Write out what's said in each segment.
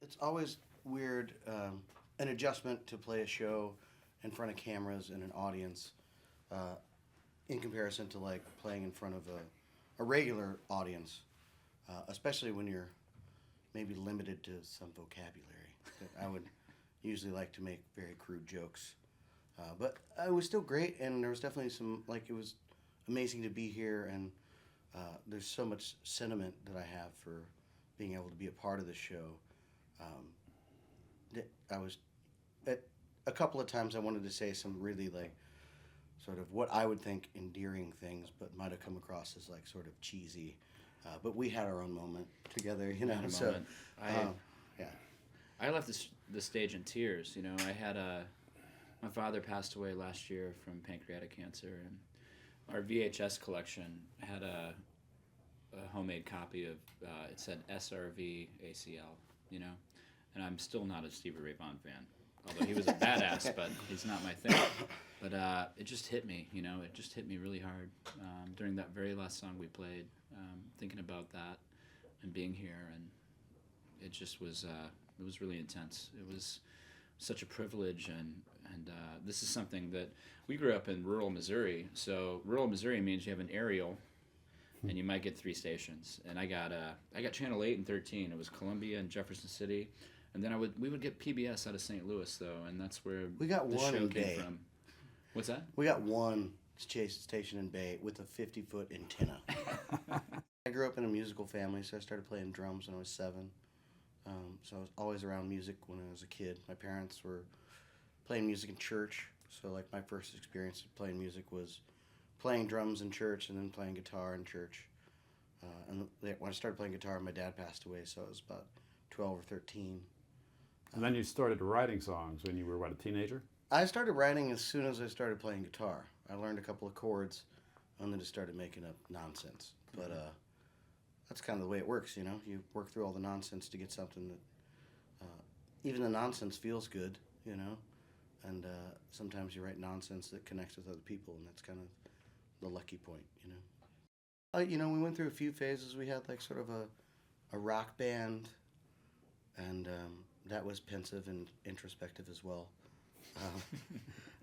it's always weird, an adjustment to play a show in front of cameras and an audience, uh, in comparison to like playing in front of a regular audience, especially when you're maybe limited to some vocabulary. That I would usually like to make very crude jokes. But it was still great, and there was definitely some, like, it was amazing to be here, and there's so much sentiment that I have for being able to be a part of the show. Um, that I was, at a couple of times I wanted to say some really, like, sort of what I would think endearing things, but might have come across as, like, sort of cheesy. But we had our own moment together, you know. Had a So, moment. yeah. I left the stage in tears. You know, I had my father passed away last year from pancreatic cancer, and our VHS collection had a homemade copy of it said S.R.V. ACL. You know, and I'm still not a Stevie Ray Vaughan fan, although he was a badass, but he's not my thing. But it just hit me. You know, it just hit me really hard during that very last song we played. Thinking about that and being here, and it just was. It was really intense. It was such a privilege, and this is something that we grew up in rural Missouri. So rural Missouri means you have an aerial, and you might get 3 stations. And I got channel 8 and 13. It was Columbia and Jefferson City, and then we would get PBS out of St. Louis though, and that's where We got the one show in came Bay. from. What's that? We got one station in Bay with a 50-foot antenna. I grew up in a musical family, so I started playing drums when I was 7. So I was always around music when I was a kid. My parents were playing music in church, so like my first experience of playing music was playing drums in church and then playing guitar in church. When I started playing guitar, my dad passed away, so I was about 12 or 13. And then you started writing songs when you were, what, a teenager? I started writing as soon as I started playing guitar. I learned a couple of chords and then just started making up nonsense. But that's kind of the way it works, you know. You work through all the nonsense to get something that, even the nonsense feels good, you know. And sometimes you write nonsense that connects with other people, and that's kind of the lucky point, you know. We went through a few phases. We had like sort of a rock band, and that was pensive and introspective as well.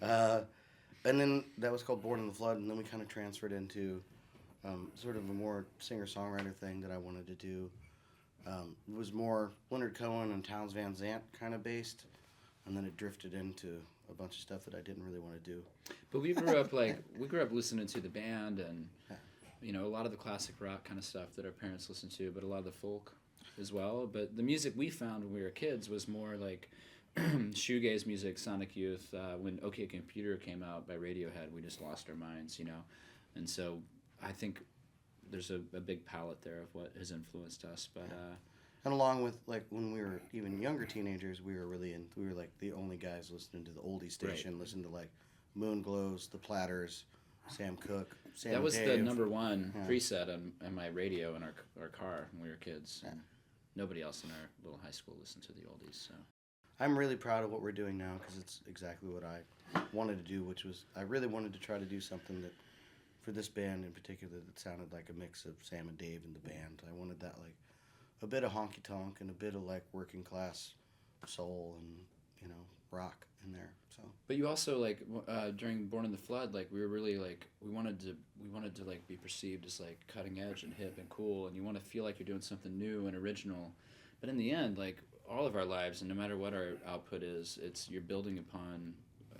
And then that was called Born in the Flood, and then we kind of transferred into sort of a more singer-songwriter thing that I wanted to do. It was more Leonard Cohen and Townes Van Zandt kind of based, and then it drifted into a bunch of stuff that I didn't really want to do. But we grew up listening to the band and a lot of the classic rock kind of stuff that our parents listened to, but a lot of the folk as well. But the music we found when we were kids was more like shoegaze music, Sonic Youth. When OK Computer came out by Radiohead, we just lost our minds, you know. And so I think there's a big palette there of what has influenced us. But and along with, like, when we were even younger teenagers, we were like the only guys listening to the oldie station, Right. listening to like Moonglows, The Platters, Sam Cooke, Sam that was Dave. the number one Yeah. preset on my radio in our car when we were kids. Yeah. And nobody else in our little high school listened to the oldies. So I'm really proud of what we're doing now because it's exactly what I wanted to do, which was I really wanted to try to do something that, for this band in particular, that sounded like a mix of Sam and Dave and the band. I wanted that, like, a bit of honky tonk and a bit of like working class soul and rock in there. So. But you also during Born in the Flood, like we were really like we wanted to like be perceived as like cutting edge and hip and cool, and you want to feel like you're doing something new and original. But in the end, like all of our lives, and no matter what our output is, you're building upon,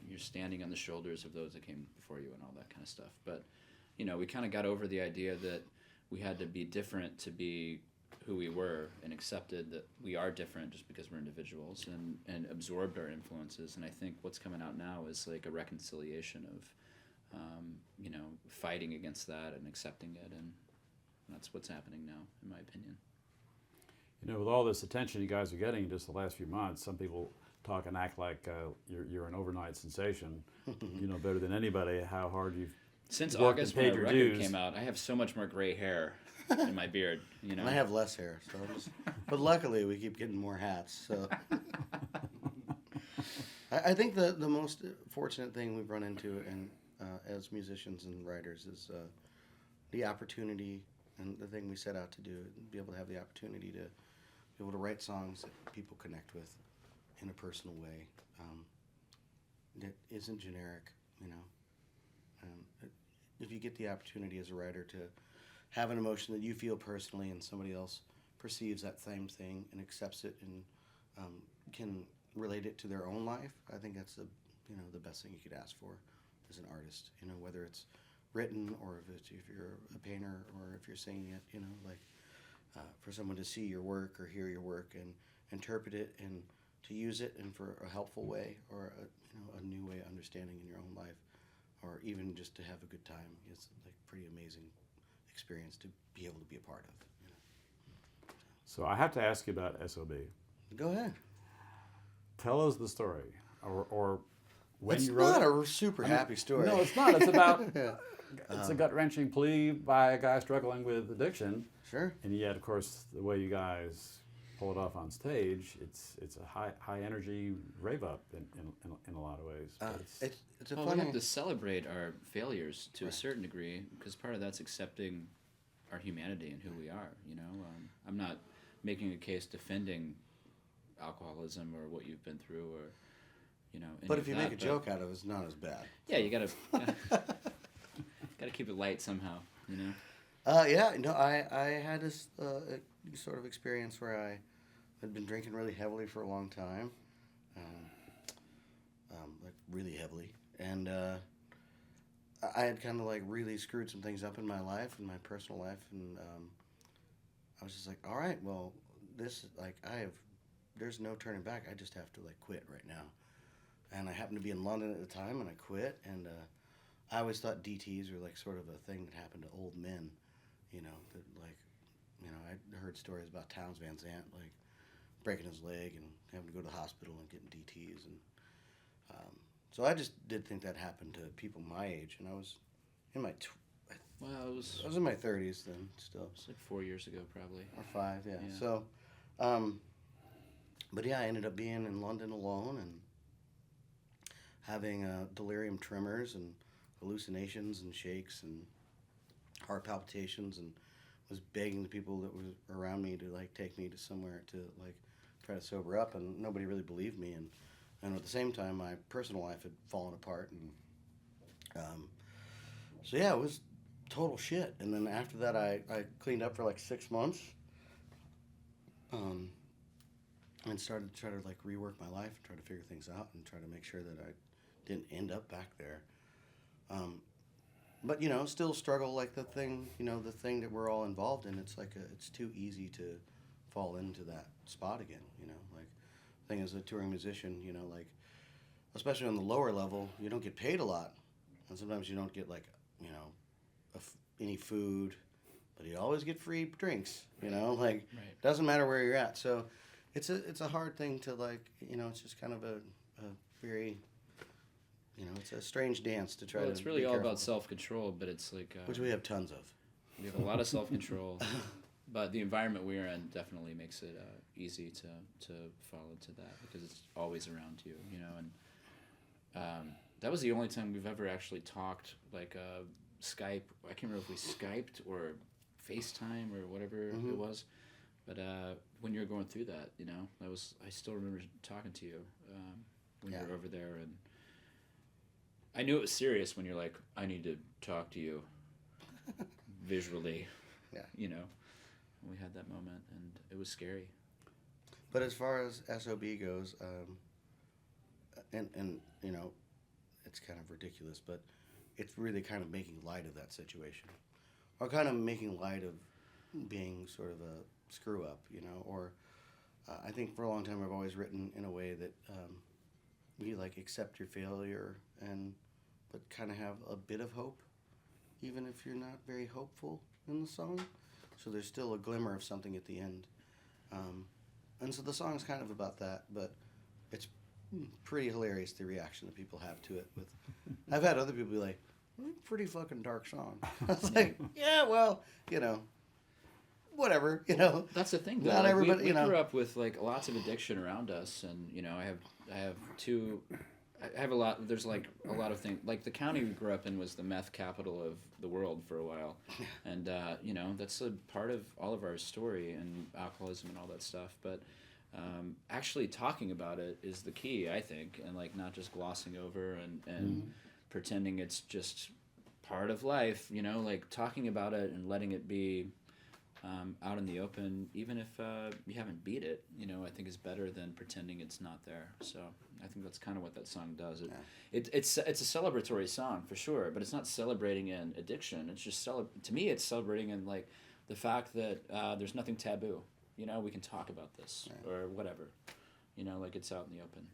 you're standing on the shoulders of those that came before you and all that kind of stuff. But we kind of got over the idea that we had to be different to be who we were, and accepted that we are different just because we're individuals, and absorbed our influences. And I think what's coming out now is like a reconciliation of fighting against that and accepting it, and that's what's happening now, in my opinion. With all this attention you guys are getting just the last few months, some people talk and act like you're an overnight sensation. You know better than anybody how hard you've Since worked August, and when paid our your record dues. came out, I have so much more gray hair in my beard. And I have less hair, so but luckily we keep getting more hats. So I think the most fortunate thing we've run into as musicians and writers is the opportunity, and the thing we set out to do, be able to have the opportunity be able to write songs that people connect with in a personal way, that isn't generic, you know. If you get the opportunity as a writer to have an emotion that you feel personally and somebody else perceives that same thing and accepts it and can relate it to their own life, I think that's the best thing you could ask for as an artist. You know, whether it's written or if you're a painter or if you're singing it, you know, like for someone to see your work or hear your work and interpret it and to use it in for a helpful way or a new way of understanding in your own life, or even just to have a good time. It's like pretty amazing experience to be able to be a part of. You know? So I have to ask you about S.O.B. Go ahead. Tell us the story, or when It's you wrote not it. a super happy story. No, it's not. It's about Yeah. it's a gut wrenching plea by a guy struggling with addiction, Sure. and yet, of course, the way you guys pull it off on stage, it's a high energy rave up in a lot of ways. But It's a Well, we funny. have to celebrate our failures to a Right. certain degree, because part of that's accepting our humanity and who we are. You know, I'm not making a case defending alcoholism or what you've been through, or you know. any But of if you that, make a but- joke out of it, it's not as bad. yeah, you gotta keep it light somehow. You know. Yeah, no, I had this sort of experience where I had been drinking really heavily for a long time, like really heavily, and I had kind of like really screwed some things up in my life, in my personal life, and I was just like, all right, well, this like there's no turning back. I just have to like quit right now, and I happened to be in London at the time, and I quit, and I always thought DTs were like sort of a thing that happened to old men. You know, that like, you know, I heard stories about Towns Van Zandt, like, breaking his leg and having to go to the hospital and getting DTs. And so I just did think that happened to people my age. And I was in my, Well, it was I was in my 30s then still. it's like 4 years ago, probably. Or 5, yeah. Yeah. So, but yeah, I ended up being in London alone and having delirium tremors and hallucinations and shakes and heart palpitations, and was begging the people that were around me to like take me to somewhere to like try to sober up, and nobody really believed me, and at the same time my personal life had fallen apart, and so yeah, it was total shit. And then after that I cleaned up for like 6 months, and started to try to like rework my life and try to figure things out and try to make sure that I didn't end up back there. But you know, still struggle like the thing that we're all involved in. It's like it's too easy to fall into that spot again. You know, like the thing as a touring musician, you know, like especially on the lower level, you don't get paid a lot, and sometimes you don't get like any food, but you always get free drinks. You know, like Right. doesn't matter where you're at. So it's a hard thing to like. You know, it's just kind of a very it's a strange dance to try Well, to. it's really be all careful. about self-control, but it's like Which we have tons of. we have a lot of self-control, but the environment we're in definitely makes it easy to fall into that because it's always around you, you know. And that was the only time we've ever actually talked like Skype. I can't remember if we Skyped or FaceTime or whatever it was, but when you were going through that, you know, I still remember talking to you when you were over there, and I knew it was serious when you're like, I need to talk to you visually. Yeah. You know, we had that moment, and it was scary. But as far as S.O.B. goes, and you know, it's kind of ridiculous, but it's really kind of making light of that situation, or kind of making light of being sort of a screw up, you know. Or I think for a long time I've always written in a way that you like accept your failure but kind of have a bit of hope, even if you're not very hopeful in the song. So there's still a glimmer of something at the end. And so the song's kind of about that, but it's pretty hilarious the reaction that people have to it. I've had other people be like, pretty fucking dark song. I was like, yeah, well, you know, whatever, you know. That's the thing, though. Not Like, everybody, we you know. grew up with like lots of addiction around us, and you know, I have two. I have a lot. There's like a lot of things. Like the county we grew up in was the meth capital of the world for a while, and you know that's a part of all of our story and alcoholism and all that stuff. But actually talking about it is the key, I think, and like not just glossing over and pretending it's just part of life. You know, like talking about it and letting it be out in the open, even if you haven't beat it, you know, I think is better than pretending it's not there. So I think that's kind of what that song does. It's a celebratory song for sure, but it's not celebrating in addiction. It's just to me, it's celebrating in like the fact that there's nothing taboo. You know, we can talk about this or whatever. You know, like it's out in the open.